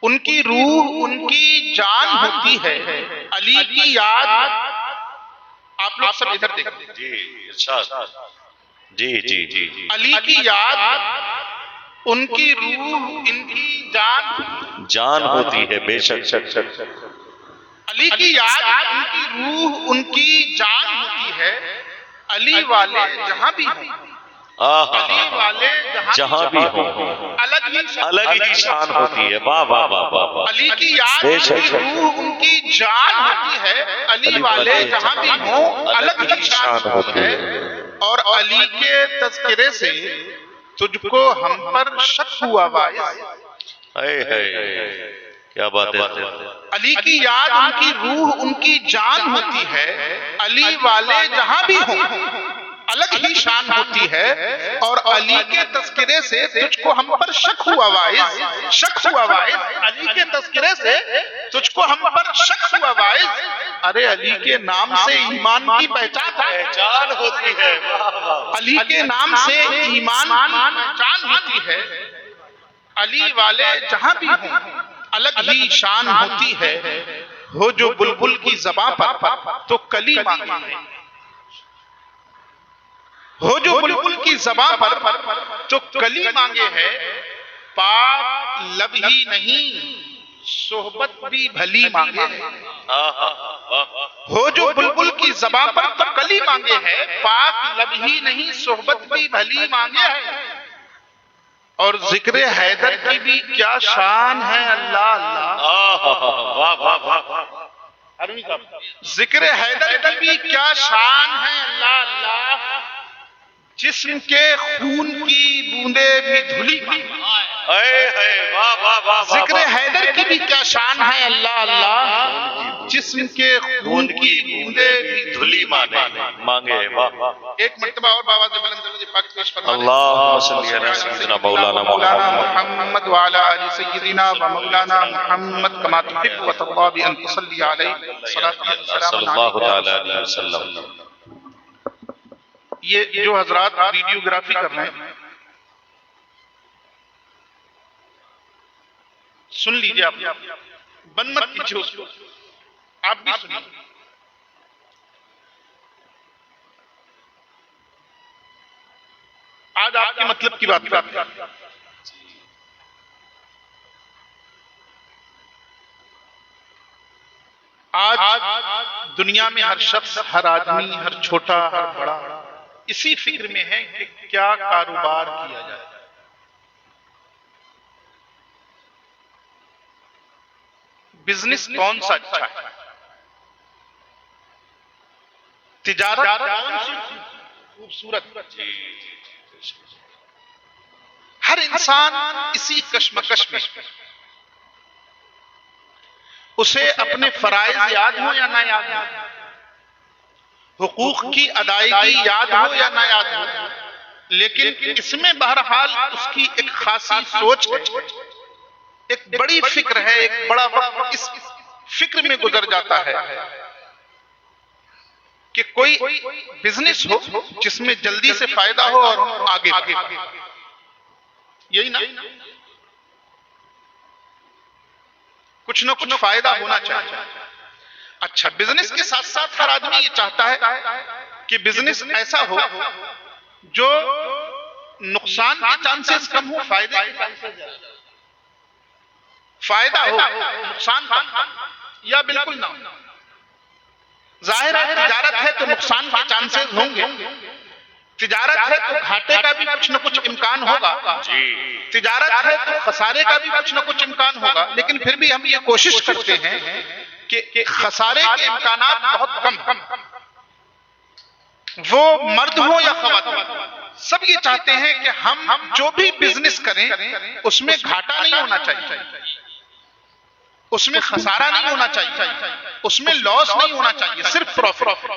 ان کی روح ان کی جان ہوتی ہے، علی کی یاد. آپ لوگ سب ادھر دیکھیں. جی ارشاد. جی جی جی جی. علی کی یاد ان کی روح ان کی جان ہوتی ہے بے شک. علی کی یاد ان کی روح ان کی جان ہوتی ہے. علی والے جہاں بھی ہوں، علی والے جہاں بھی ہوں الگ ہی شان ہوتی ہے. واہ واہ واہ واہ. علی کی یاد ان کی روح ان کی جان ہوتی ہے. علی والے جہاں بھی ہوں الگ ہی شان ہوتی ہے. اور علی کے تذکرے سے تجھ کو ہم پر شک ہوا باعث. کیا بات ہے. علی کی یاد ان کی روح ان کی جان ہوتی ہے. علی والے جہاں بھی ہوں الگ ہی شان ہوتی ہے. اور علی کے تذکرے سے تجھ کو ہم پر شک ہوا باعث. شک ہوا باعث. علی کے تذکرے سے تجھ کو ہم پر شک ہوا باعث. ارے علی کے نام سے ایمان کی پہچان ہوتی ہے. علی کے نام سے ایمان کی پہچان ہوتی ہے. علی والے جہاں بھی ہوں الگ ہی شان ہوتی ہے. ہو جو بلبل کی زباں پر تو کلی مانگے ہے. ہو جو بلبل کی زباں پر تو کلی مانگے ہے. پاک لب ہی نہیں صحبت بھی بھلی مانگے ہے. ہو جو بلبل کی زباں پر تو کلی مانگے ہے. پاک لب ہی نہیں صحبت بھی بھلی مانگے ہے. اور ذکر حیدر کی بھی کیا شان ہے. اللہ اللہ. ذکر حیدر کی بھی کیا شان ہے. اللہ اللہ. جسم کے خون کی بوندیں بھی دھلی ذکر حیدر کی بھی کیا شان ہے. اللہ اللہ. جسم کے خون کی بوندیں بھی دھلی مانگے. ایک مرتبہ اور بابا سے بلند درجے پاک پیش فرما. اللہم صلی علی سیدنا مولانا محمد وعلی آل سیدنا و مولانا محمد کما تحب و ترضی بان تصلی علیہ صلی اللہ تعالی علیہ وسلم. یہ جو حضرات ویڈیوگرافی کر رہے ہیں سن لیجئے. آپ بند مت کیجئے اس کو. آپ بھی سنیے. آج آپ کے مطلب کی بات کرتے ہیں. آج دنیا میں ہر شخص، ہر آدمی، ہر چھوٹا، ہر بڑا اسی فکر میں ہے کہ کیا کاروبار کیا جائے. بزنس کون سا اچھا ہے. تجارت کون سی خوبصورت. ہر انسان اسی کشمکش میں. اسے اپنے فرائض یاد ہو یا نہ یاد ہو، حقوق کی ادائیگی یاد ہو یا نہ یاد ہو، لیکن اس میں بہرحال اس کی ایک خاصی سوچ ہے، ایک بڑی فکر ہے، ایک بڑا وقت اس فکر میں گزر جاتا ہے کہ کوئی بزنس ہو جس میں جلدی سے فائدہ ہو اور ہم آگے بڑھیں. یہی نا. کچھ نہ کچھ فائدہ ہونا چاہیے. اچھا، بزنس کے ساتھ ساتھ ہر آدمی یہ چاہتا ہے کہ بزنس ایسا ہو جو نقصان کے چانسز کم ہو، فائدے کے چانسز زیادہ. فائدہ ہو، نقصان کم یا بالکل نہ ہو. ظاہر ہے تجارت ہے تو نقصان کے چانسز ہوں گے. تجارت ہے تو گھاٹے کا بھی کچھ نہ کچھ امکان ہوگا. تجارت ہے تو خسارے کا بھی کچھ نہ کچھ امکان ہوگا. لیکن پھر بھی ہم یہ کوشش کرتے ہیں کہ خسارے کے امکانات بہت کم. وہ مرد ہو یا خواتین، سب یہ چاہتے ہیں کہ ہم جو بھی بزنس کریں اس میں گھاٹا نہیں ہونا چاہیے، اس میں خسارہ نہیں ہونا چاہیے، اس میں لاس نہیں ہونا چاہیے، صرف پروفٹ.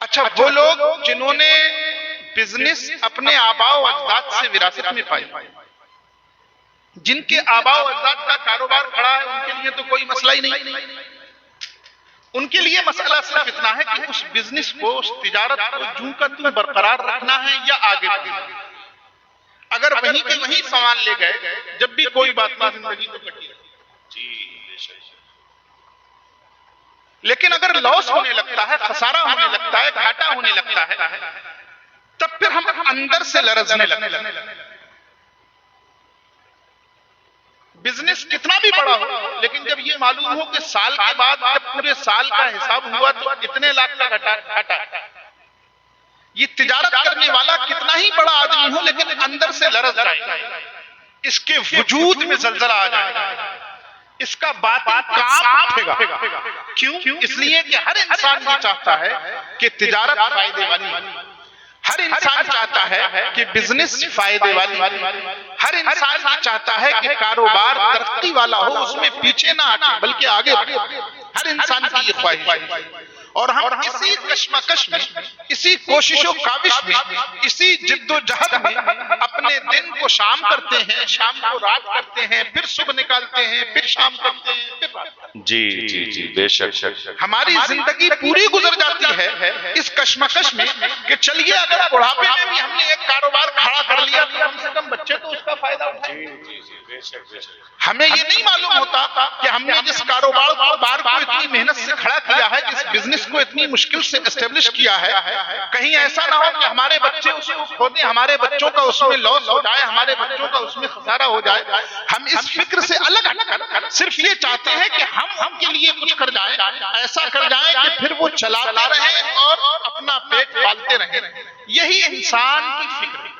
اچھا، وہ لوگ جنہوں نے بزنس اپنے آباء و اجداد سے وراثت میں پائی، جن کے آباء و اجداد کا کاروبار کھڑا ہے، ان کے لیے تو کوئی مسئلہ ہی نہیں. ان کے لیے مسئلہ صرف اتنا ہے کہ اس بزنس کو، اس تجارت کو جوں کا توں برقرار رکھنا ہے یا آگے بڑھنا ہے. اگر وہیں کے وہیں سامان لے گئے جب بھی کوئی بات نہیں زندگی تو کٹی رہی. لیکن اگر لاس ہونے لگتا ہے، خسارہ ہونے لگتا ہے، گھاٹا ہونے لگتا ہے، تب پھر ہم اندر سے لرزنے لگتے ہیں. بزنس کتنا بھی بڑا ہو، لیکن جب یہ معلوم ہو کہ سال کے بعد جب پورے سال کا حساب ہوا تو اتنے لاکھ کا گھاٹا، یہ تجارت کرنے والا کتنا ہی بڑا آدمی ہو لیکن اندر سے لرز جائے گا، اس کے وجود میں زلزلہ آ جائے گا، اس کا باطن کانپ اٹھے گا. کیوں؟ اس لیے کہ ہر انسان یہ چاہتا ہے کہ تجارت فائدے والی، ہر انسان چاہتا ہے کہ بزنس فائدے والی، ہر انسان یہ چاہتا ہے کہ کاروبار ترقی والا ہو، اس میں پیچھے نہ ہٹے بلکہ آگے بڑھے. ہر انسان کی یہ خواہش ہے. اور ہم اسی کشمکش میں، اسی کوشش و کاوش میں، اسی جد و جہد میں اپنے دن کو شام کرتے ہیں، شام کو رات کرتے ہیں، پھر صبح نکالتے ہیں، پھر شام کرتے ہیں، پھر رات کرتے ہیں. جی بے شک. ہماری زندگی پوری گزر جاتی ہے اس کشمکش میں کہ چلیے اگر بڑھاپے میں بھی ہم نے ایک کاروبار کھڑا کر لیا تو کم سے کم بچے تو اس کا فائدہ اٹھائیں. ہمیں یہ نہیں معلوم ہوتا کہ ہم نے جس کاروبار کو اتنی محنت سے کھڑا کیا ہے، جس بزنس کو اتنی مشکل سے اسٹیبلش کیا ہے، کہیں ایسا نہ ہو کہ ہمارے بچے اس کو کھو دیں، ہمارے بچوں کا اس میں لاس ہو جائے، ہمارے بچوں کا اس میں خسارہ ہو جائے. ہم اس فکر سے الگ ہٹ کر صرف یہ چاہتے ہیں کہ ہم کے لیے کچھ کر جائیں، ایسا کر جائیں کہ پھر وہ چلاتے رہیں اور اپنا پیٹ پالتے رہیں. یہی انسان کی فکر ہے.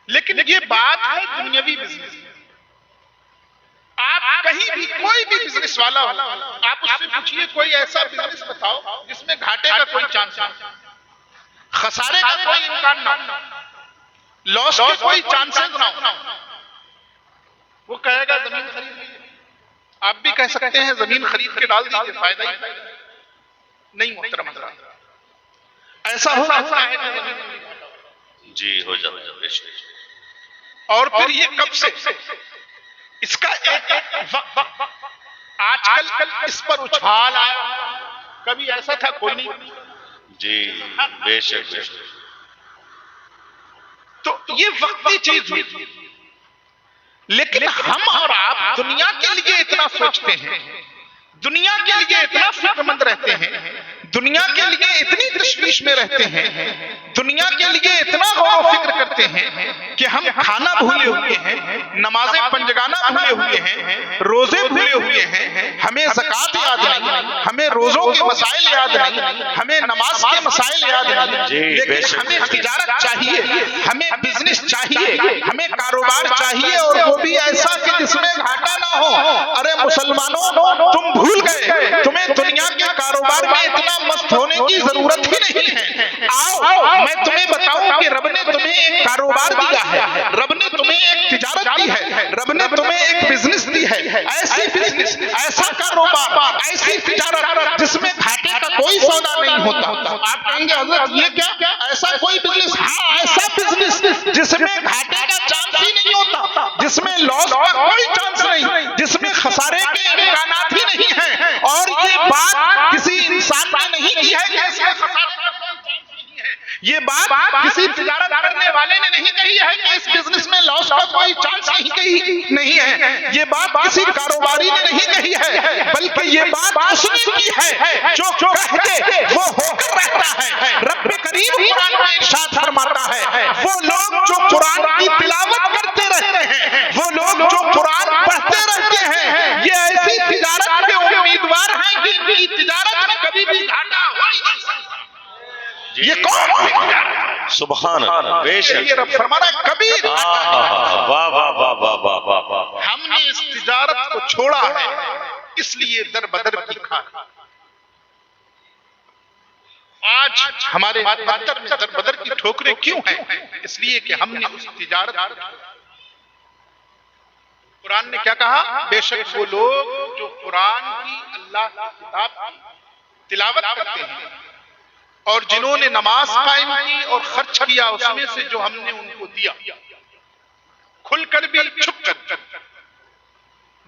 لیکن یہ بات ہے دنیاوی بزنس. آپ کہیں بھی کوئی بھی بزنس والا ہو، آپ اس سے پوچھئے کوئی ایسا بزنس بتاؤ جس میں گھاٹے کا کوئی چانس نہ ہو، خسارے کا کوئی امکان نہ ہو، لاس کے کوئی چانسز نہ ہو. وہ کہے گا زمین خرید لیجیے. آپ بھی کہہ سکتے ہیں زمین خرید کے ڈال دیجیے، فائدہ ہی نہیں. محترم حضرات، ایسا ہوتا ہے جی ہو جاتا. اور پھر یہ کب سے اس کا ایک وقت، آج کل اس پر اچھال آیا، کبھی ایسا تھا کوئی نہیں. جی بے شک. تو یہ وقتی چیز ہوئی. لیکن ہم اور آپ دنیا کے لیے اتنا سوچتے ہیں، دنیا کے لیے اتنا فکر مند رہتے ہیں، دنیا کے لیے اتنی تشویش میں رہتے ہیں، دنیا کے لیے اتنا غور و فکر کرتے ہیں کہ ہم کھانا بھولے ہوئے ہیں، نمازیں پنجگانہ بھولے ہوئے ہیں، روزے بھولے ہوئے ہیں، ہمیں زکوٰۃ یاد نہیں، ہمیں روزوں کے مسائل یاد نہیں، ہمیں نماز کے مسائل یاد نہیں. لیکن ہمیں تجارت چاہیے، ہمیں بزنس چاہیے، ہمیں کاروبار چاہیے، اور وہ بھی ایسا کہ جس میں گھاٹا نہ ہو. ارے مسلمانوں، تم بھول گئے تمہیں دنیا کے کاروبار میں اتنا مست ہونے کی ضرورت ہی نہیں ہے. آؤ میں تمہیں بتاؤں کہ رب نے تمہیں ایک کاروبار دیا ہے، رب نے تمہیں ایک تجارت دی ہے، رب نے تمہیں ایک بزنس دی ہے. ایسی بزنس، ایسا کاروبار، ایسی تجارت جس میں گھاٹے کا کوئی سودا نہیں ہوتا. آپ کہیں گے حضرت یہ کیا؟ ایسا کوئی بزنس؟ ہاں، ایسا بزنس جس میں گھاٹے کا چانس ہی نہیں ہوتا، جس میں لاس کا کوئی چانس نہیں، جس میں خسارے کے امکانات ہی نہیں ہیں. اور یہ بات کسی انسان نے نہیں کی ہے کہ اس میں خسارے کا کوئی چانس نہیں ہے. یہ بات کسی تجارت کرنے والے نے نہیں کہی ہے کہ اس بزنس میں لاس کا کوئی چانس نہیں ہے. یہ بات کسی کاروباری نے نہیں کہی ہے، بلکہ یہ بات اس نے کی ہے جو کہہ دے وہ ہو کر رہتا ہے. رب کریم قرآن میں ارشاد فرماتا ہے، وہ لوگ جو قرآن کی تلاوت کرتے رہتے ہیں، وہ لوگ جو قرآن پڑھتے رہتے ہیں، یہ ایسی تجارت کے امیدوار ہیں کہ ان کی تجارت میں کبھی بھی گھاٹا ہو ہی نہیں سکتا. یہ کون؟ سبحان اللہ. بے شک. یہ رب فرما رہا ہے کبھی واہ واہ واہ واہ واہ واہ. ہم نے اس تجارت کو چھوڑا ہے، اس لیے در بدر کی کھا. آج ہمارے مقدر میں در بدر کی ٹھوکریں کیوں ہیں؟ اس لیے کہ ہم نے اس تجارت. قرآن نے کیا کہا؟ بے شک وہ لوگ جو قرآن کی، اللہ کی کتاب کی تلاوت کرتے ہیں اور جنہوں نے نماز قائم کی اور خرچ کیا اس میں سے جو ہم نے ان کو دیا، کھل کر بھی چھپ کر،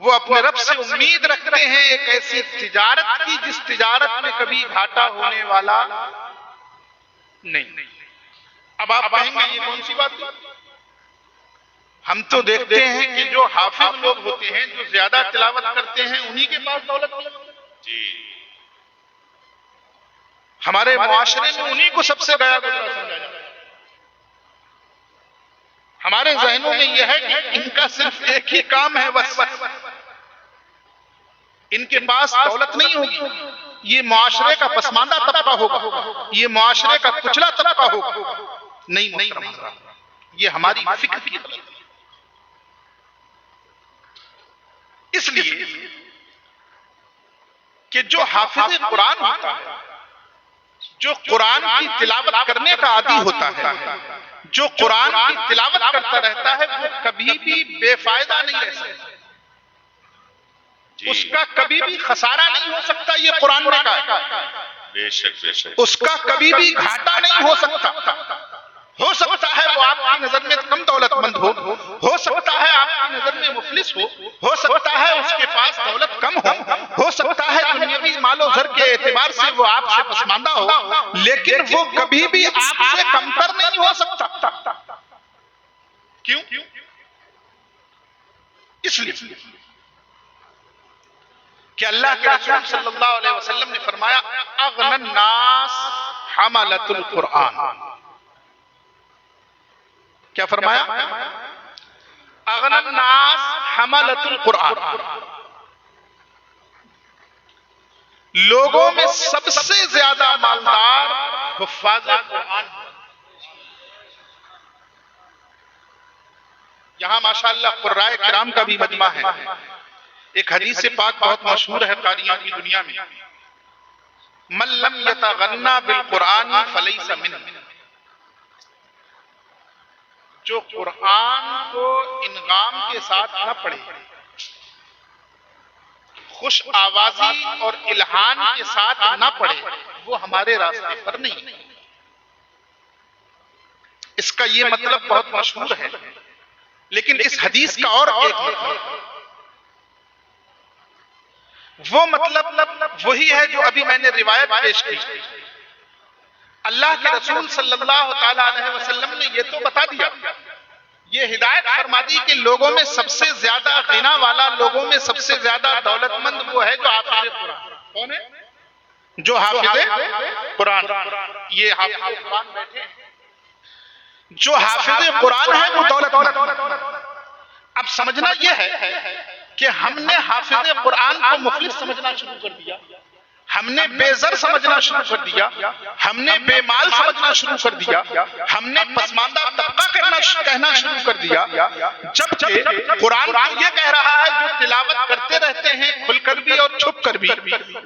وہ اپنے رب سے امید رکھتے ہیں ایک ایسی تجارت کی جس تجارت میں کبھی گھاٹا ہونے والا نہیں. اب آپ کہیں گے یہ کون سی بات ہے؟ ہم تو دیکھتے ہیں کہ جو حافظ لوگ ہوتے ہیں، جو زیادہ تلاوت کرتے ہیں، انہی کے پاس دولت ہوتی ہے۔ جی ہمارے معاشرے میں انہی کو سب سے گیا گزرا سمجھا جاتا ہے۔ ہمارے ذہنوں میں یہ ہے کہ ان کا صرف ایک ہی کام ہے بس، ان کے پاس دولت نہیں ہوگی، یہ معاشرے کا پسماندہ طبقہ ہوگا، یہ معاشرے کا کچلا طبقہ ہوگا۔ نہیں محترم حضرات، یہ ہماری فکر کی غلطی ہے۔ اس لیے کہ جو حافظ قرآن ہوتا ہے، جو قرآن کی تلاوت کرنے کا عادی ہوتا ہے، جو قرآن کی تلاوت کرتا رہتا ہے، وہ کبھی بھی بے فائدہ نہیں رہ سکتا، اس کا کبھی بھی خسارہ نہیں ہو سکتا۔ یہ قرآن نے کہا ہے، بے شک بے شک، اس کا کبھی بھی گھاٹا نہیں ہو سکتا۔ ہو سکتا ہے وہ آپ کی نظر میں کم دولت مند ہو سکتا ہے آپ کی نظر میں مفلس ہو سکتا ہے اس کے پاس دولت کم ہو سکتا ہے دنیاوی مال و زر کے اعتبار سے وہ آپ سے پسماندہ ہو، لیکن وہ کبھی بھی آپ سے کمتر نہیں ہو سکتا۔ کیوں؟ اس لیے کہ اللہ کے رسول صلی اللہ علیہ وسلم نے فرمایا اغنى الناس حملۃ القرآن۔ کیا فرمایا؟ اغنى الناس حملۃ القرآن، لوگوں میں سب سے زیادہ مالدار حفاظ قرآن۔ یہاں ماشاءاللہ قرائے کرام کا بھی مجمع ہے۔ ایک حدیث پاک بہت مشہور ہے قاریوں کی دنیا میں، من لم یتغنى بالقرآن فلیس منہ، جو قرآن کو انغام کے ساتھ نہ پڑھے، خوش آوازی اور الہان کے ساتھ نہ پڑھے، وہ ہمارے راستے پر نہیں۔ اس کا یہ مطلب بہت مشہور ہے، لیکن اس حدیث کا اور ایک مطلب، وہ مطلب وہی ہے جو ابھی میں نے روایت پیش کی۔ اللہ کے رسول صلی اللہ تعالی علیہ وسلم نے یہ تو بتا دیا، یہ ہدایت فرما دی کہ لوگوں میں سب سے زیادہ غنا والا، لوگوں میں سب سے زیادہ دولت مند وہ ہے جو حافظ قرآن۔ کون ہے؟ جو حافظ قرآن۔ یہ حافظ قرآن بیٹھے ہیں، جو حافظ قرآن ہے وہ دولت مند۔ اب سمجھنا یہ ہے کہ ہم نے حافظ قرآن کو مفلس سمجھنا شروع کر دیا، ہم نے بے زر سمجھنا شروع کر دیا، ہم نے بے مال سمجھنا شروع کر دیا، ہم نے پسماندہ طبقہ کہنا شروع کر دیا، جبکہ قرآن یہ کہہ رہا ہے جو تلاوت کرتے رہتے ہیں کھل کر بھی اور چھپ کر بھی،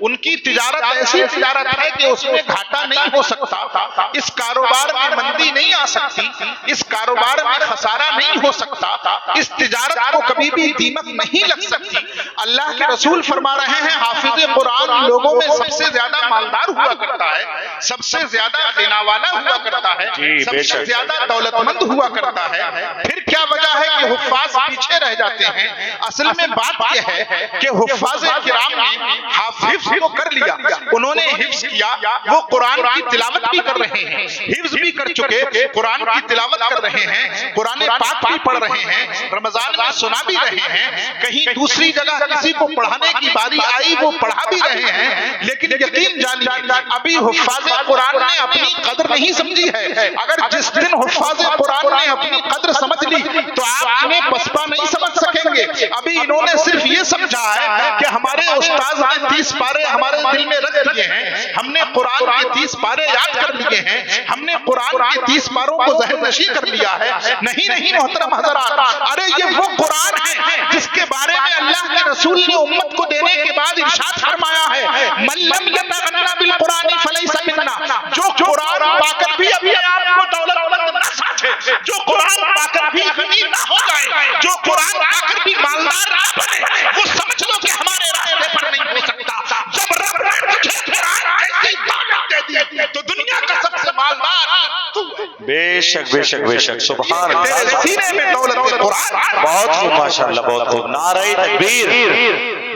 ان کی تجارت ایسی تجارت ہے کہ اس میں گھاٹا نہیں ہو سکتا، اس کاروبار میں مندی نہیں آ سکتی، اس کاروبار میں خسارہ نہیں ہو سکتا، اس تجارت کو کبھی بھی دیمک نہیں لگ سکتی۔ اللہ کے رسول فرما رہے ہیں حافظ قرآن لوگوں میں سب سے زیادہ مالدار ہوا کرتا ہے، سب سے زیادہ غنا والا ہوا کرتا ہے، سب سے زیادہ دولت مند ہوا کرتا ہے۔ پھر کیا وجہ ہے کہ حفاظ پیچھے رہ جاتے ہیں؟ اصل میں بات یہ ہے کہ حفاظ کرام نے حفظ کو کر لیا، انہوں نے حفظ کیا، وہ قرآن کی تلاوت بھی کر رہے ہیں، حفظ بھی کر چکے، قرآن کی تلاوت کر رہے ہیں، قرآن پاک بھی پڑھ رہے ہیں، رمضان میں سنا بھی رہے ہیں، کہیں دوسری جگہ کسی کو پڑھانے کی باری آئی وہ پڑھا بھی رہے ہیں، لیکن یقین جانیے ابھی حفاظ قرآن نے اپنی قدر نہیں سمجھی ہے۔ اگر جس دن حفاظ قرآن نے اپنی قدر سمجھ لی تو آپ انہیں پسپا نہیں سمجھ سکیں گے۔ ابھی انہوں نے صرف یہ سمجھا ہے کہ ہمارے استاذ نے 30 پارے ہمارے دل میں رکھ دیے ہیں، ہم نے قرآن کے 30 پارے یاد کر لیے ہیں، ہم نے قرآن کے 30 پاروں کو ذہن نشی کر لیا ہے۔ نہیں محترم حضرات، ارے یہ وہ قرآن ہے جس کے بارے میں اللہ کے رسول نے امت کو دینے کے بعد ارشاد فرمایا ہے من لم یتغنى بالقرآن فلیس منا، جو قرآن پا کر بھی اپنے آپ کو دولت مند نہ سمجھے، جو قرآن پا کر بھی غنی نہ ہو جائے، جو قرآن پا کر بھی مالدار نہ بنے، وہ سمجھ لو کہ ہمارے راستے پر نہیں ہو سکتا۔ جب رب نے تجھے قرآن جیسی طاقت دے دی تو دنیا کا سب سے مالدار تو بے شک بے شک بے شک، سبحان اللہ، تیرے سینے میں دولت قرآن۔ بہت خوب ماشاءاللہ، بہت خوب، نعرہ تکبیر،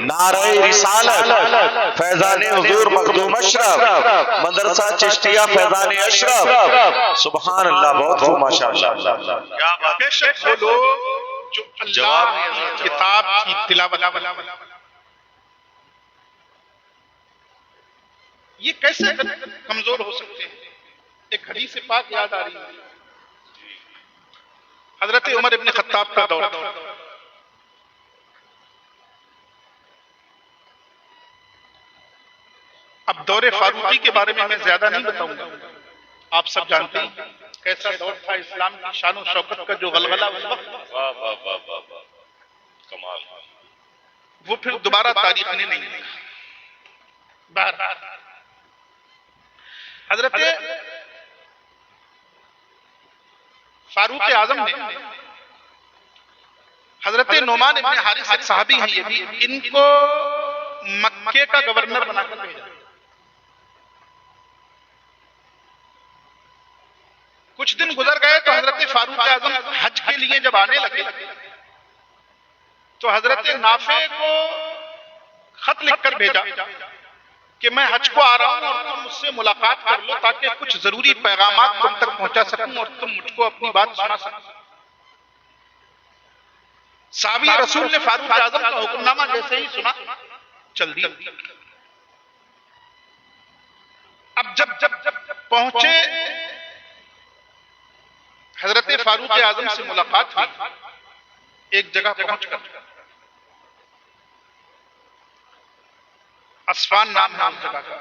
نعرہ رسالت، فیضان حضور مخدوم اشرف، مدرسہ چشتیہ فیضان اشرف، سبحان اللہ، بہت خوب ماشاءاللہ۔ بے شک وہ لوگ جو اللہ کی کتاب کی تلاوت، یہ کیسے کمزور ہو سکتے ہیں؟ ایک حدیث پاک یاد آ رہی ہے، حضرت عمر ابن خطاب کا دور تھا، اب دور فاروقی کے بارے میں زیادہ نہیں بتاؤں گا، آپ سب جانتے ہیں کیسا دور تھا، اسلام کی شان و شوکت کا جو غلغلہ اس وقت، واہ واہ واہ واہ واہ، کمال، وہ پھر دوبارہ تاریخ نے نہیں لکھا۔ بہرحال حضرت فاروق اعظم نے حضرت نعمان ابن حارث ایک صحابی ہیں، یہ بھی ان کو مکے کا گورنر بنا کر بھیجا۔ کچھ دن گزر گئے تو حضرت فاروق اعظم حج کے لیے جب آنے لگے تو حضرت نافع کو خط لکھ کر بھیجا کہ میں حج کو آ رہا ہوں اور تم مجھ سے ملاقات کر لو تاکہ کچھ ضروری پیغامات تم تک پہنچا سکوں اور تم مجھ کو اپنی بات سنا سکو۔ صحابی رسول نے فاروق اعظم کا حکم نامہ جیسے ہی سنا چل دیا۔ اب جب پہنچے حضرت فاروق اعظم سے ملاقات ہوئی، ایک جگہ پہنچ کر، اسفان نام ہے اس جگہ کا،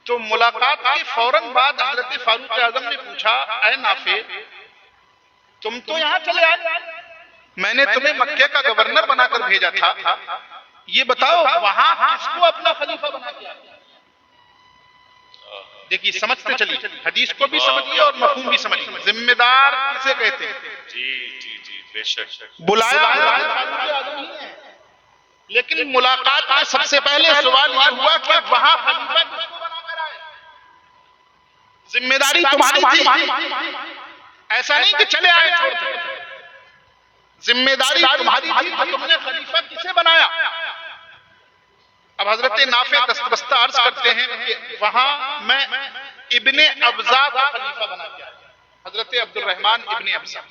تو ملاقات کے فوراً بعد حضرت فاروق اعظم نے پوچھا، اے نافع تم تو یہاں چلے آئے، میں نے تمہیں مکے کا گورنر بنا کر بھیجا تھا، یہ بتاؤ وہاں کس کو اپنا خلیفہ بنا دیا؟ دیکھیے سمجھتے چلیے، حدیث کو بھی سمجھیے اور مفہوم بھی سمجھیے۔ ذمہ دار کسے کہتے ہیں؟ جی بے شک، بلایا فاروق اعظم ہی ہے، لیکن ملاقات میں سب سے پہلے سوال یہ ہوا کہ وہاں خلیفہ کس کو بنا کر آئے؟ ذمہ داری تمہاری تھی، ایسا نہیں کہ چلے آئے چھوڑ دو، ذمہ داری تمہاری تھی کہ تم نے خلیفہ کسے بنایا؟ اب حضرت نافع دستبستہ عرض کرتے ہیں کہ وہاں میں ابن ابزا کو خلیفہ بنا کے آیا، حضرت عبد الرحمن ابن ابزا۔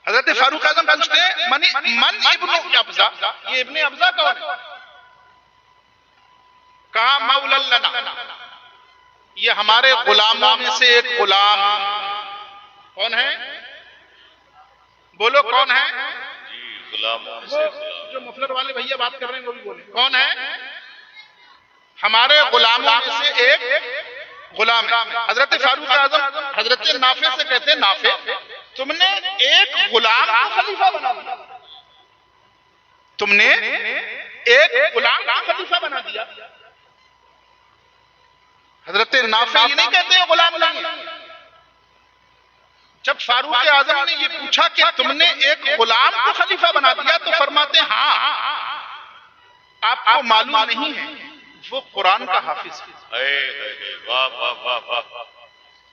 حضرت فاروق اعظم پوچھتے ہیں من ابن ابزا، یہ ابن ابزا کون ہے؟ کہا مولا لنا، یہ ہمارے غلاموں میں سے ایک غلام۔ کون ہے؟ بولو کون ہے؟ غلاموں سے جو مفلر والے بھیا بات کر رہے ہیں وہ بھی بولے، کون ہے؟ ہمارے غلاموں میں سے ایک غلام ہے۔ حضرت فاروق اعظم حضرت نافع سے کہتے ہیں، نافع تم نے ایک غلام کو خلیفہ بنا دیا، تم نے ایک غلام کو خلیفہ بنا دیا۔ حضرت نافع یہ نہیں کہتے ہیں غلام نہیں۔ جب فاروق اعظم نے یہ پوچھا کہ تم نے ایک غلام کو خلیفہ بنا دیا تو فرماتے ہیں ہاں، آپ کو معلوم نہیں ہے وہ قرآن کا حافظ ہے۔ واہ واہ واہ واہ،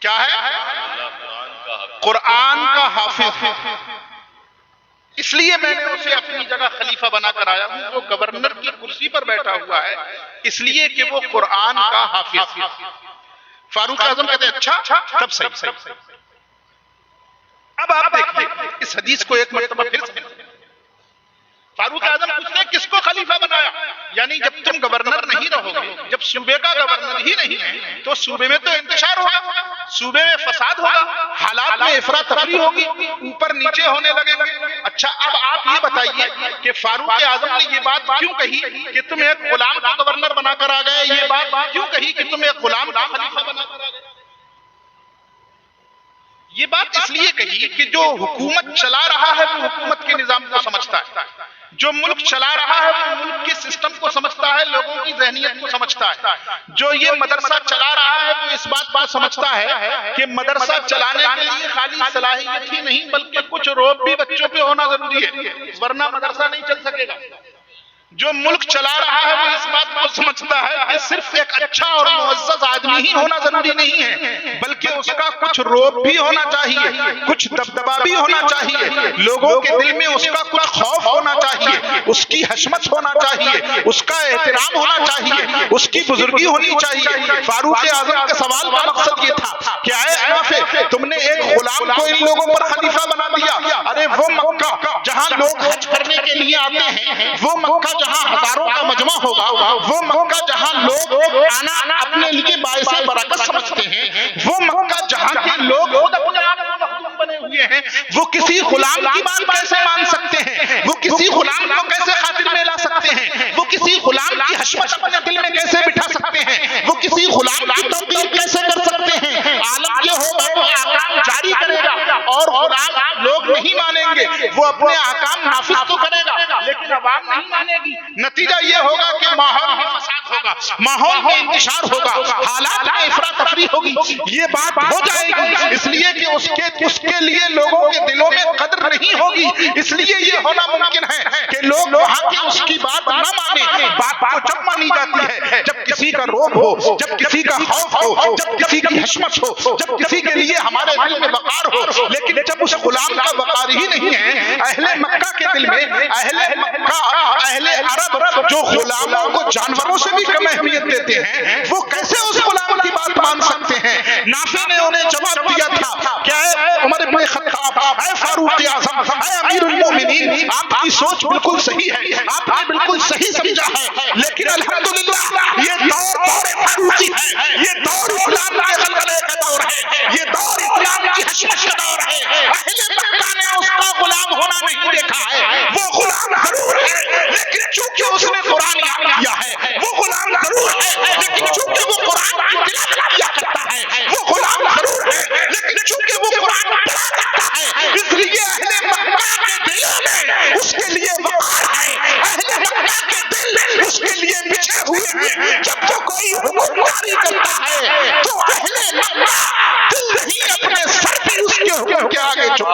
کیا ہے؟ قرآن کا حافظ ہے، اس لیے میں نے اسے اپنی جگہ خلیفہ بنا کر آیا ہوں۔ وہ گورنر کی کرسی پر بیٹھا ہوا ہے اس لیے کہ وہ قرآن کا حافظ ہے۔ فاروق اعظم کہتے ہیں اچھا، تب صحیح۔ اب آپ دیکھیں اس حدیث کو ایک مرتبہ پھر سے، فاروق اعظم پوچھتے ہیں کس کو خلیفہ بنایا؟ یعنی جب تم گورنر نہیں رہو گے، جب صوبے کا گورنر ہی نہیں ہے تو صوبے میں تو انتشار ہوگا، صوبے میں فساد ہوگا، حالات میں افراتفری ہوگی، اوپر نیچے ہونے لگیں گے۔ اچھا اب آپ یہ بتائیے کہ فاروق اعظم نے یہ بات کیوں کہی کہ تم ایک غلام کو گورنر بنا کر آ گئے؟ یہ بات کیوں کہی کہ تم ایک غلام کو خلیفہ بنا کر آ گئے؟ یہ بات اس لیے کہی کہ جو حکومت چلا رہا ہے وہ حکومت کے نظام کو سمجھتا ہے، جو ملک چلا رہا ہے وہ ملک کے سسٹم کو سمجھتا ہے، لوگوں کی ذہنیت کو سمجھتا ہے۔ جو یہ مدرسہ چلا رہا ہے وہ اس بات کو سمجھتا ہے کہ مدرسہ چلانے کے لیے خالی صلاحیت ہی نہیں بلکہ کچھ روب بھی بچوں پہ ہونا ضروری ہے، ورنہ مدرسہ نہیں چل سکے گا۔ جو ملک چلا رہا ہے وہ اس بات کو سمجھتا ہے کہ صرف ایک اچھا اور معزز آدمی ہی ہونا ضروری نہیں ہے بلکہ اس کا کچھ روب بھی ہونا چاہیے، کچھ دبدبا بھی ہونا چاہیے، لوگوں کے دل میں اس کا کچھ خوف ہونا چاہیے، اس کی حشمت ہونا چاہیے، اس کا احترام ہونا چاہیے، اس کی بزرگی ہونی چاہیے۔ فاروق اعظم کا سوال کا مقصد یہ تھا کہ اے نافع، تم نے ایک غلام کو ان لوگوں پر خلیفہ بنا دیا، ارے وہ مکہ جہاں لوگ حج کرنے کے لیے آتے ہیں، وہ مکہ جہاں ہزاروں کا مجمع ہوگا، وہ مکہ جہاں لوگ آنا اپنے لیے باعث برکت سمجھتے ہیں، وہ مکہ جہاں کے لوگ خود اپنے مخدوم بنے ہوئے ہیں، وہ کسی غلام کی بات کیسے مان سکتے ہیں؟ وہ کسی غلام کو کیسے خاطر میں لا سکتے ہیں؟ وہ کسی غلام کی حشمت اپنے دل میں کیسے بٹھا سکتے ہیں؟ وہ کسی غلام کی توقیر کیسے کر سکتے ہیں؟ عالم یہ ہوگا وہ احکام جاری کرے گا اور غلام لوگ نہیں مانیں گے، وہ اپنے احکام نافذ تو کرے گا لیکن عوام نہیں مانے گی۔ نتیجہ یہ ہوگا کہ ماحول میں فساد ہوگا، ماحول میں انتشار ہوگا، حالات میں افراتفری ہوگی، یہ بات ہو جائے گی، اس لیے کہ اس کے لیے لوگوں کے دلوں میں قدر نہیں ہوگی۔ اس لیے یہ ہونا ممکن ہے کہ لوگ وہاں کی اس کی بات نہ مانیں۔ بات کو جب مانی جاتی ہے جب کسی کا روب ہو، جب کسی کا خوف ہو، جب کسی کی حشمت ہو، جب کسی کے لیے ہمارے دل میں وقار ہو۔ لیکن جب اس غلام کا وقار ہی نہیں ہے اہل مکہ کے دل میں، اہل مکہ، اہل عرب جو غلاموں کو جانوروں سے بھی کم اہمیت دیتے ہیں، وہ کیسے اس غلام کی بات مان سکتے ہیں؟ نافع نے انہیں جواب دیا تھا کہ اے عمر بن خطاب، اے فاروق اعظم، اے امیر المومنین، آپ کی سوچ بالکل صحیح ہے، آپ نے بالکل صحیح سمجھا ہے، لیکن الحمدللہ یہ دور فاروقی ہے، یہ دور اسلام کے غلبے کا دور ہے، یہ دور اسلام کی حشمت کا دور ہے۔ اہل مکہ نے اس کا غلام ہونا نہیں دیکھا ہے، وہ غلام ضرور ہے لیکن چونکہ اس نے قرآن یاد کیا ہے، وہ غلام ضرور ہے لیکن چونکہ وہ قرآن کی تلاوت کیا کرتا ہے، وہ غلام ضرور ہے لیکن چونکہ وہ قرآن پڑھا کرتا ہے، اس لیے اہل مکہ کے دلوں میں اس کے لیے وقار ہے، اہل مکہ کے دل اس کے لیے بچھے ہوئے ہیں۔ جب وہ کوئی حکم جاری کرتا ہے تو اہل مکہ دل نہیں اپنے سر بھی اس کے حکم کے آگے جھکا،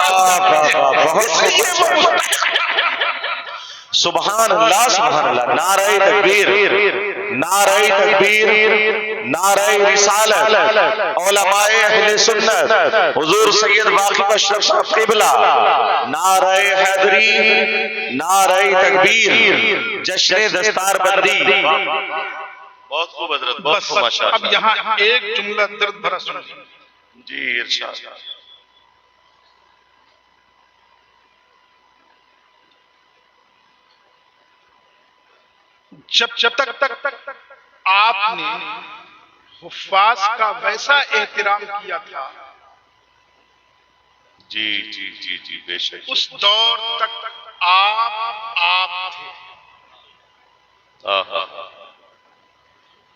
اس لیے وہ مستحق ہے۔ سبحان اللہ، سبحان اللہ، نعرہ تکبیر، نعرہ تکبیر، نعرہ رسالت، علماء اہل سنت، حضور سید باقی اشرف صاحب قبلہ، نعرہ حیدری، نعرہ تکبیر، جشن دستار بندی۔ بہت خوب حضرت، بہت خوب، ماشاءاللہ۔ اب یہاں ایک جملہ درد بھرا سن جی ارشاد۔ جب تک آپ نے حفاظ کا ویسا احترام کیا تھا، جی جی جی جی بے شک، اس دور تک آپ تھے۔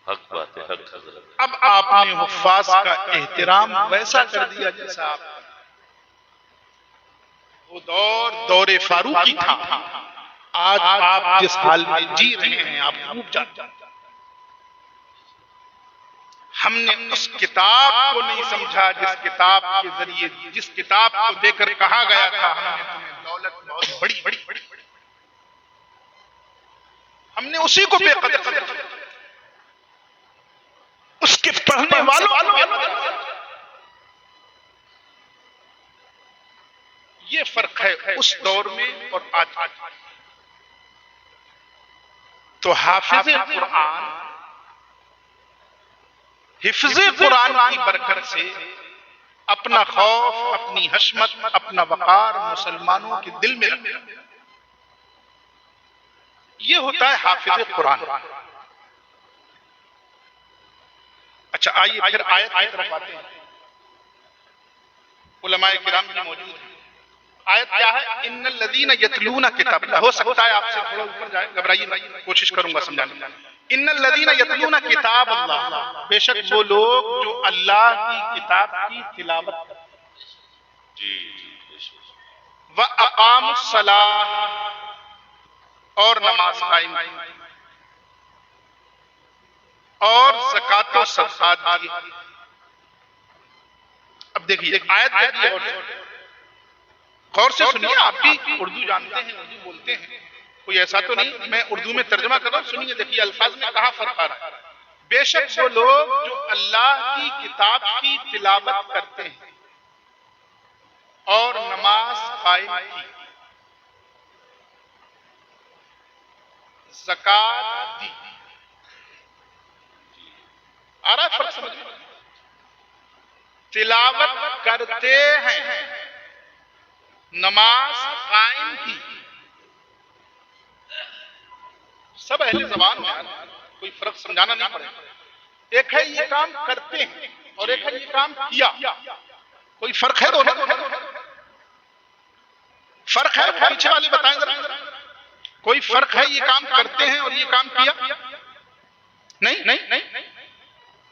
حق بات ہے، حق حضرت۔ اب آپ نے حفاظ کا احترام ویسا کر دیا جیسا آپ، وہ دور فاروقی تھا۔ آج آپ جس حال میں جی رہے ہیں آپ خوب جانتے ہیں۔ ہم نے اس کتاب کو نہیں سمجھا جس کتاب کے ذریعے، جس کتاب کو دے کر کہا گیا تھا ہم نے تمہیں دولت بہت بڑی بڑی بڑی، ہم نے اسی کو بے قدر کر دیا، اس کے پڑھنے والوں۔ یہ فرق ہے اس دور میں اور آج۔ تو حافظ قرآن، حفظ قرآن کی برکت سے اپنا خوف، اپنی حشمت، اپنا وقار مسلمانوں کے دل میں رکھنا، یہ ہوتا ہے حافظ قرآن۔ اچھا آئیے پھر آیت کی طرف آتے ہیں۔ علماء کرام بھی موجود ہیں۔ آیت کیا ہے؟ ان الذین یتلون کتاب اللہ۔ ہو سکتا ہے آپ سے تھوڑا اوپر جائے، گھبرائیے نہیں، کوشش کروں گا سمجھانے کی۔ ان الذین یتلون کتاب اللہ، بے شک وہ لوگ جو اللہ کی کتاب کی تلاوت کرتے ہیں، جی وَأَقَامُوا الصَّلَاةَ، اور نماز قائم کی، اور زکوٰۃ و صدقات دی۔ اب دیکھیے آیت دیکھیے اور غور سے سنیے، آپ بھی اردو جانتے ہیں، اردو بولتے ہیں، کوئی ایسا تو نہیں میں اردو میں ترجمہ کر رہا ہوں، سنیے دیکھیے الفاظ میں کہاں فرق آ رہا ہے۔ بے شک وہ لوگ جو اللہ کی کتاب کی تلاوت کرتے ہیں اور نماز قائم کی، زکات دی. آ رہا فرق سمجھ؟ تلاوت کرتے ہیں، نماز قائم کی. سب اہل زبان میں کوئی فرق سمجھانا نہیں پڑے. ایک ہے یہ کام کرتے ہیں اور ایک ہے یہ کام کیا. کوئی فرق ہے؟ دونوں فرق ہے؟ پیچھے والے بتائیں ذرا. کوئی فرق ہے یہ کام کرتے ہیں اور یہ کام کیا؟ نہیں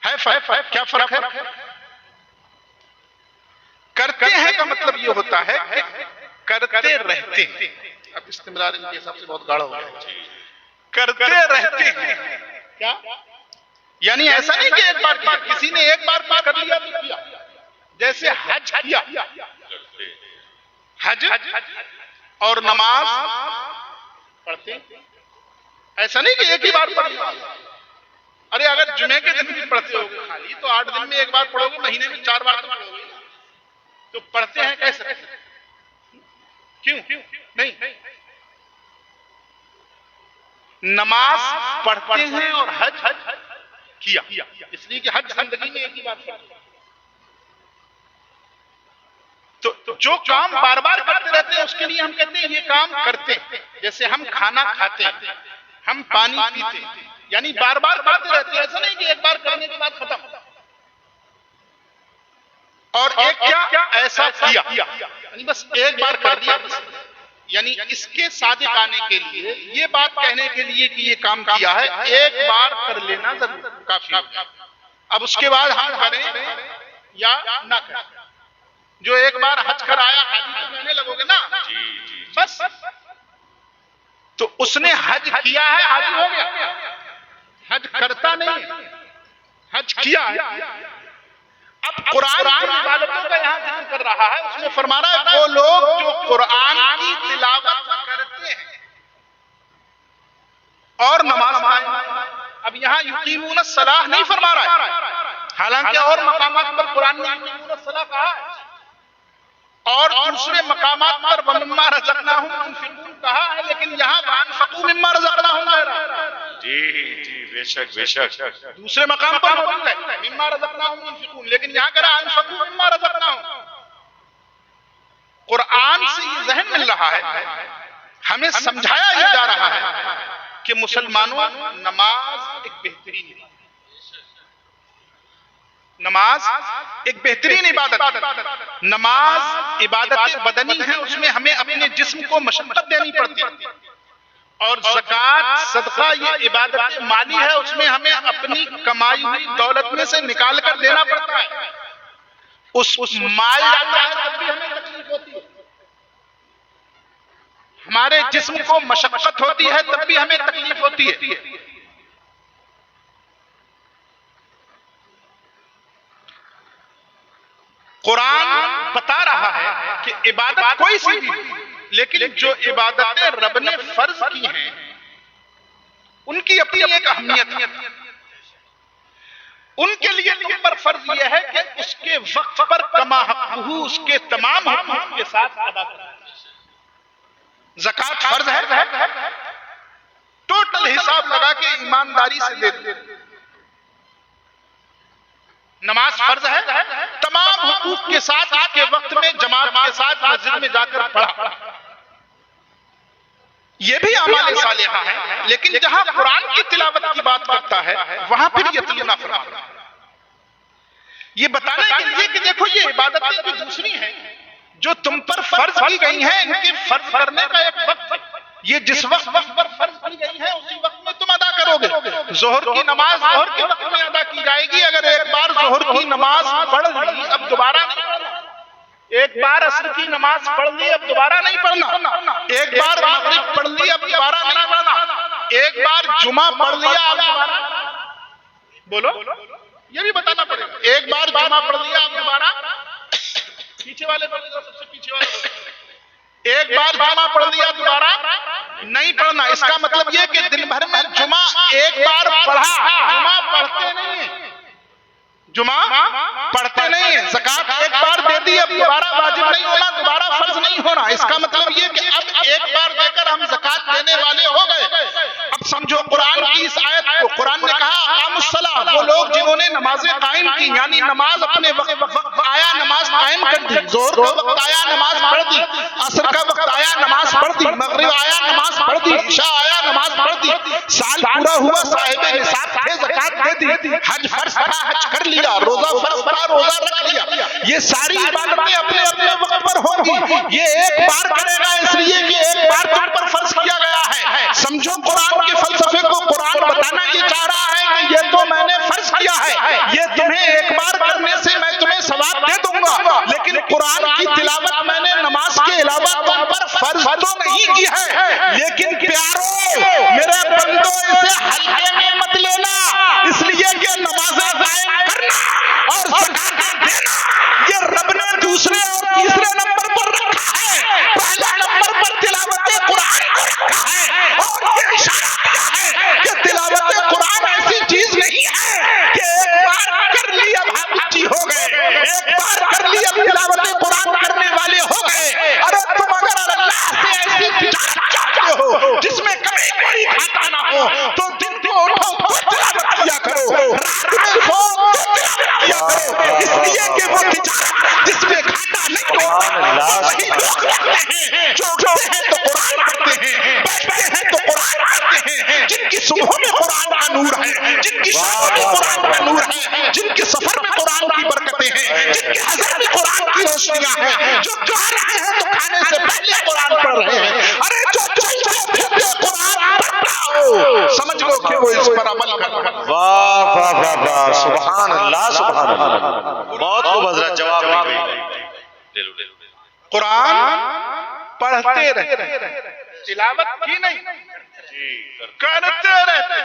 ہے فرق. کیا فرق ہے؟ کرتے ہیں کا مطلب یہ ہوتا ہے کہ کرتے رہتے ہیں. اب استمرار ان کے حساب سے بہت گاڑا ہو گیا. کرتے رہتے ہیں کیا؟ یعنی ایسا نہیں کہ ایک بار کیا. کسی نے ایک بار کر لیا تو کیا. جیسے حج کیا، حج اور نماز پڑھتے ہیں. ایسا نہیں کہ ایک ہی بار پڑھ لیا. ارے اگر جمعے کے دن بھی پڑھتے ہو گے خالی تو 8 دن میں ایک بار پڑھو گے، مہینے میں 4 بار تو پڑھو گے. تو پڑھتے ہیں کیسے؟ کیوں نہیں؟ نماز پڑھتے ہیں اور حج کیا، اس لیے کہ حج زندگی میں ایک ہی بار کیا. تو جو کام بار بار کرتے رہتے ہیں اس کے لیے ہم کہتے ہیں یہ کام کرتے ہیں. جیسے ہم کھانا کھاتے ہیں، ہم پانی پیتے ہیں، یعنی بار بار کرتے رہتے ہیں. ایسا نہیں کہ ایک بار کرنے کے بعد ختم. اور ایک کیا ایسا کیا، یعنی بس ایک بار کر دیا. یعنی اس کے صادق آنے کے لیے، یہ بات کہنے کے لیے کہ یہ کام کیا ہے، ایک بار کر لینا ضرور کافی. اب اس کے بعد ہم کریں یا نہ کریں. جو ایک بار حج کر آیا حاجی تو کہنے لگو گے نا بس، تو اس نے حج کیا ہے حاجی ہو گیا. حج کرتا نہیں ہے، حج کیا ہے. اب قرآن عبادتوں کا یہاں ذکر کر رہا ہے. اس میں فرما رہا ہے وہ لوگ جو قرآن کی تلاوت کرتے ہیں اور نماز قائم. اب یہاں یقیمون الصلاۃ نہیں فرما رہا ہے، حالانکہ اور مقامات پر قرآن نے یقیمون الصلاۃ کہا ہے، اور دوسرے مقامات پر وَمِمَّا رَزَقْنَاهُمْ يُنْفِقُونَ کہا ہے. لیکن یہاں وَأَنفِقُوا مِمَّا رَزَقْنَاهُمْ کہہ رہا ہے. جی بے شک. دوسرے مقام پر موجود ہے مِمَّا رَزَقْنَاهُمْ يُنْفِقُونَ، لیکن یہاں کہہ رہا ہے أَنفِقُوا مِمَّا رَزَقْنَاهُمْ. قرآن سے یہ ذہن مل رہا ہے، ہمیں سمجھایا یہ جا رہا ہے کہ مسلمانوں نماز ایک بہترین نماز ایک بہترین عبادت. نماز عبادت بدنی ہے، اس میں ہمیں اپنے جسم کو مشقت دینی پڑتی ہے. اور زکوٰۃ صدقہ یہ عبادت مالی ہے، اس میں ہمیں اپنی کمائی ہوئی دولت میں سے نکال کر دینا پڑتا ہے. اس مال جاتا ہے تب بھی ہمیں تکلیف ہوتی ہے، ہمارے جسم کو مشقت ہوتی ہے تب بھی ہمیں تکلیف ہوتی ہے. قرآن بتا رہا ہے کہ عبادت کوئی سی بھی، لیکن جو عبادتیں رب نے فرض کی ہیں ان کی اپنی ایک اہمیت ہے. ان کے لیے تم پر فرض یہ ہے کہ اس کے وقت پر کما حقہ، اس کے تمام حقوق کے ساتھ ادا کرنا. زکوٰۃ فرض ہے، ٹوٹل حساب لگا کے ایمانداری سے دے دو. نماز فرض ہے، تمام حقوق کے ساتھ اس کے وقت میں جماعت کے ساتھ مسجد میں جا کر پڑھا. یہ بھی اعمال صالحہ ہے. لیکن جہاں قرآن کی تلاوت کی بات کرتا ہے وہاں پھر یتینا فرما یہ بتانے کے لیے کہ دیکھو یہ عبادتیں جو دوسری ہیں جو تم پر فرض کی گئی ہیں، ان کے فرض کرنے کا ایک وقت ہے. یہ جس وقت پر فرض کی گئی ہے اسی وقت میں تم ادا کرو گے. ظہر کی نماز ظہر کے وقت میں ادا کی جائے گی. اگر ایک بار ظہر کی نماز پڑھ لی اب دوبارہ نہیں پڑھنا. ایک بار عصر کی نماز پڑھ لی اب دوبارہ نہیں پڑھنا. ایک بار مغرب پڑھ لی اب دوبارہ نہیں پڑھنا. ایک بار جمعہ پڑھ لیا اب دوبارہ بولو یہ بھی بتانا پڑے گا. ایک بار جمعہ پڑھ لیا اب دوبارہ پیچھے والے پڑھ لیا، سب سے پیچھے والے ایک بار جمعہ پڑھ لیا دوبارہ نہیں پڑھنا. اس کا مطلب یہ کہ دن بھر میں جمعہ ایک بار پڑھا، جمعہ پڑھتے نہیں ہیں، جمعہ پڑھتے نہیں ہیں. زکوٰۃ ایک بار دے دی اب دوبارہ واجب نہیں ہونا، دوبارہ فرض نہیں ہونا. اس کا مطلب یہ کہ اب ایک بار دے کر ہم زکوٰۃ دینے والے ہو گئے. اب قائم کی، یعنی نماز اپنے وقت آیا نماز قائم کر دی، ظہر کا وقت آیا نماز پڑھ دی، عصر کا وقت آیا نماز پڑھ دی، مغرب آیا نماز پڑھ دی، عشاء آیا نماز پڑھ دی، سال پورا ہوا صاحب نصاب تھے زکات دے دی، حج فرض تھا حج کر لیا، روزہ فرض تھا روزہ رکھ لیا. یہ ساری عبادتیں اپنے اپنے وقت پر ہوں گی. یہ ایک بار کرے گا اس لیے کہ ایک بار تم پر فرض کیا گیا ہے. سمجھو قرآن کے فلسفے کو قرآن بتانا یہ چاہ رہا ہے کہ یہ تو میں نے فرض کیا ہے، یہ تمہیں ایک بار کرنے سے میں تمہیں ثواب دے دوں گا، لیکن قرآن کی تلاوت میں نے نماز کے علاوہ تم پر فرض تو نہیں کی ہے. لیکن پیارو میرے بندو اسے ہلکے میں مت لینا، اس لیے کہ نمازیں قائم کرنا اور زکات دینا یہ رب نے دوسرے اور تیسرے نمبر پر رکھا ہے، پہلا نمبر پر تلاوت قرآن کو رکھا ہے. اور یہ اشارہ کیا ہے کہ تلاوت قرآن ایسی چیز نہیں ہے کہ ایک بار کر لی اب حافظی ہو گئے، ایک بار کر لی اب تلاوت قرآن کرنے والے ہو گئے. ارے تم اگر اللہ سے ایسی تجارت چاہتے ہو جس میں کبھی کوئی گھاٹا نہ ہو تو دن کو اٹھو تو تلاوت کیا کرو، رات میں سو تو تلاوت کیا کرو، اس لیے کہ وہ تجارت جس میں گھاٹا نہیں ہوتا وہی لوگ رکھتے ہیں جو اٹھتے ہیں تو قرآن پڑھتے ہیں، بیٹھتے ہیں تو قرآن پڑھتے ہیں، جن کی صبح میں قرآن کا نور ہے، جن کی شام میں قرآن کا نور ہے، جن کے سفر میں قرآن کی برکتیں ہیں، جن کے حضر میں قرآن کی روشنیاں ہیں، جو جا رہے ہیں تو کھانے سے پہلے قرآن پڑھ رہے ہیں. ارے جو چلتے پھرتے قرآن پڑھتا ہو سمجھ لو کہ وہ اس پر عمل کر رہا ہے. واہ واہ واہ واہ، سبحان اللہ سبحان اللہ. بہت خوب حضرت جواب دے لو. قرآن پڑھتے رہتے، تلاوت کی نہیں کرتے رہتے.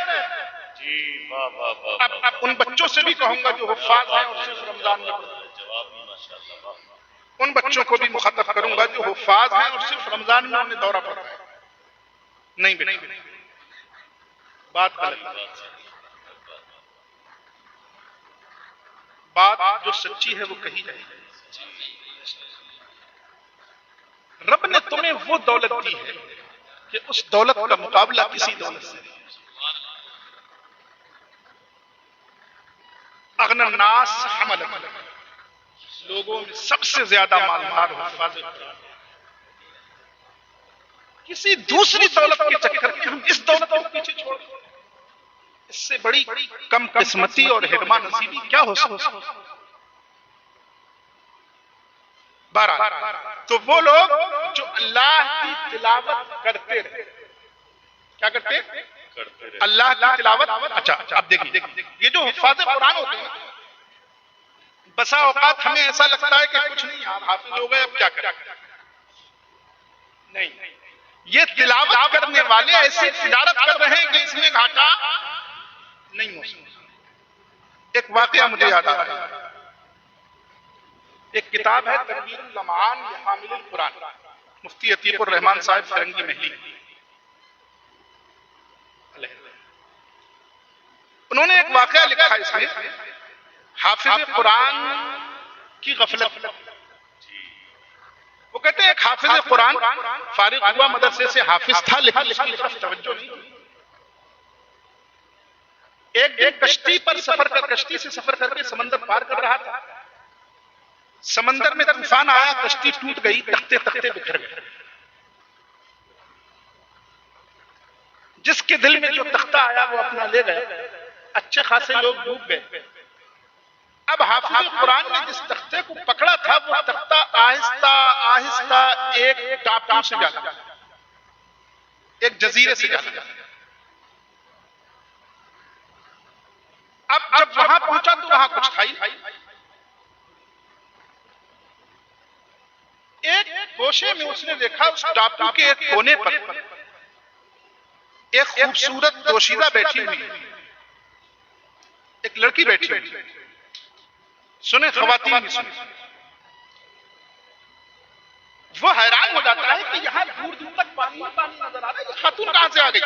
اب ان بچوں سے بھی کہوں گا جو حفاظ ہیں اور صرف رمضان میں ان بچوں کو بھی مخاطب کروں گا جو حفاظ ہیں اور صرف رمضان میں انہیں دورہ پڑتا ہے. نہیں بات بات جو سچی ہے وہ کہی جائے. رب نے تمہیں وہ دولت دی ہے کہ اس دولت کا مقابلہ کسی دولت سے نہیں. اغنى الناس حمل، لوگوں میں سب سے زیادہ مالدار حفاظ قرآن. کسی دوسری دولت کے چکر میں ہم اس دولت کو پیچھے چھوڑ دیں، اس سے بڑی کم قسمتی اور حرمان نصیبی کیا ہو سکتا. تو وہ لوگ جو اللہ کی تلاوت کرتے رہے، کیا کرتے؟ اللہ کی تلاوت. اچھا اب دیکھیں یہ جو حفاظ قرآن ہوتے ہیں بسا اوقات ہمیں ایسا لگتا ہے کہ کچھ نہیں آپ حافظ ہو گئے اب کیا کریں. نہیں، یہ تلاوت کرنے والے ایسی تجارت کر رہے ہیں کہ اس میں گھاٹا نہیں ہو سکتا. ایک واقعہ مجھے یاد آ رہا ہے. ایک کتاب ہے تنویر اللمعان لحامل القرآن، مفتی عتیق الرحمان صاحب فرنگی محلی. انہوں نے ایک واقعہ لکھا اس میں حافظ قرآن کی غفلت. وہ کہتے ہیں ایک حافظ قرآن فارغ ہوا مدرسے سے حافظ تھا لیکن اس کی طرف توجہ نہیں. ایک کشتی پر کشتی سے سفر کر کے سمندر پار کر رہا تھا. سمندر میں طوفان آیا، کشتی ٹوٹ گئی، تختے بکھر گئے. جس کے دل میں جو تختہ آیا وہ اپنا لے گئے، اچھے خاصے لوگ ڈوب گئے. اب حافظ قرآن نے جس تختے کو پکڑا تھا وہ تختہ آہستہ آہستہ ایک ٹاپو سے جا لگا، ایک جزیرے سے جا لگا. اب جب وہاں پہنچا تو وہاں کچھ تھا ہی. ایک گوشے میں اس نے دیکھا اس ٹاپو کے ایک کونے پر ایک خوبصورت دوشیزہ بیٹھی ہوئی ہے، ایک لڑکی بیٹھی ہوئی. سنیں خواتین بھی سنیں. وہ حیران ہو جاتا ہے کہ یہاں دور دور تک پانی نظر آ رہا ہے، یہ خاتون کہاں سے آ گئی؟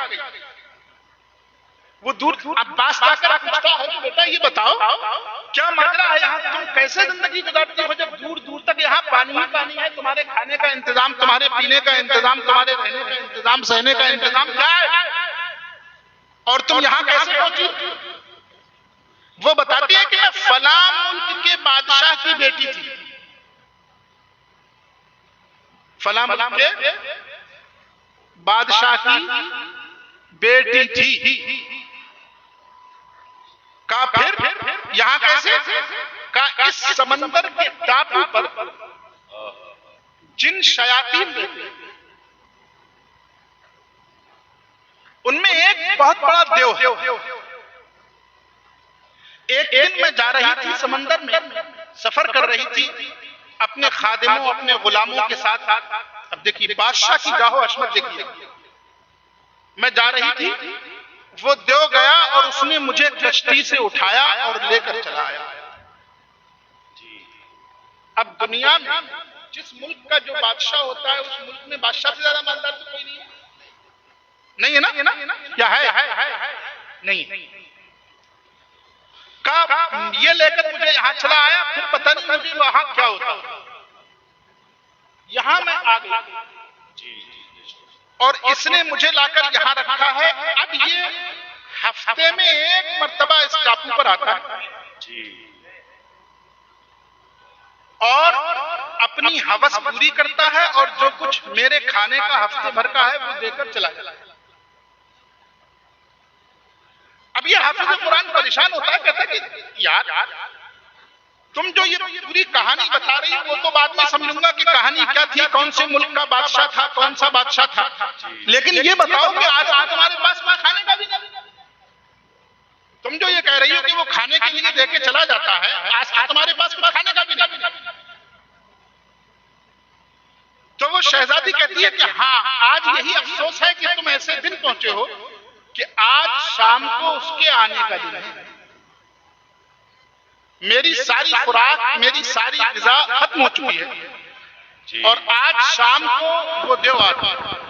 وہ دور عباس آ کر پوچھتا ہے کہ بیٹا یہ بتاؤ کیا ماجرا ہے یہاں، تم کیسے زندگی گزارتی ہو جب دور دور تک یہاں پانی ہی پانی ہے، تمہارے کھانے کا انتظام، تمہارے پینے کا انتظام، تمہارے رہنے کا انتظام، سہنے کا انتظام کیا ہے، اور تم یہاں کیسے پہنچی؟ وہ بتاتی ہے کہ میں فلاں ملک کے بادشاہ کی بیٹی تھی، فلاں ملک کے بادشاہ کی بیٹی تھی. کہا پھر یہاں کیسے؟ کہا اس سمندر کے ٹاپو پر جن شیاطین رہتے ان میں ایک بہت بڑا دیو ہے. ایک دن میں جا رہی تھی سمندر میں، سفر کر رہی تھی اپنے خادموں اپنے غلاموں کے ساتھ. اب دیکھیے بادشاہ کی گاہ و عظمت دیکھیے. میں جا رہی تھی، وہ دیو گیا اور اس نے مجھے کشتی سے اٹھایا اور لے کر چلا آیا. اب دنیا میں جس ملک کا جو بادشاہ ہوتا ہے اس ملک میں بادشاہ سے زیادہ مالدار تو کوئی نہیں ہے. نہیں ہے نا؟ کیا ہے؟ نہیں. کہا یہ لے کر مجھے یہاں چلا آیا، پھر پتہ نہیں مجھے وہاں کیا ہوتا. یہاں میں آ گئی اور اس نے مجھے لا کر یہاں رکھا ہے. اب یہ ہفتے میں ایک مرتبہ اس ٹاپو پر آتا ہے اور اپنی ہوس پوری کرتا ہے اور جو کچھ میرے کھانے کا ہفتے بھر کا ہے وہ دے کر چلا جاتا ہے. اب یہ حافظ قرآن پریشان ہوتا ہے، کہتا ہے کہ یار تم جو یہ پوری کہانی بتا رہی وہ تو بعد میں سمجھوں گا کہ کہانی کیا تھی، کون سے ملک کا بادشاہ تھا، کون سا بادشاہ تھا، لیکن یہ بتاؤ کہ آج تمہارے پاس کھانے کا بھی نہیں. تم جو یہ کہہ رہی ہو کہ وہ کھانے کے لیے دے کے چلا جاتا ہے، آج تمہارے پاس کھانے کا بھی نہیں. تو وہ شہزادی کہتی ہے کہ ہاں آج یہی افسوس ہے کہ تم ایسے دن پہنچے ہو کہ آج شام کو اس کے آنے کا دن ہے. میری ساری خوراک میری ساری غذا ختم ہو چکی ہے اور آج شام کو وہ دیو آتا ہے.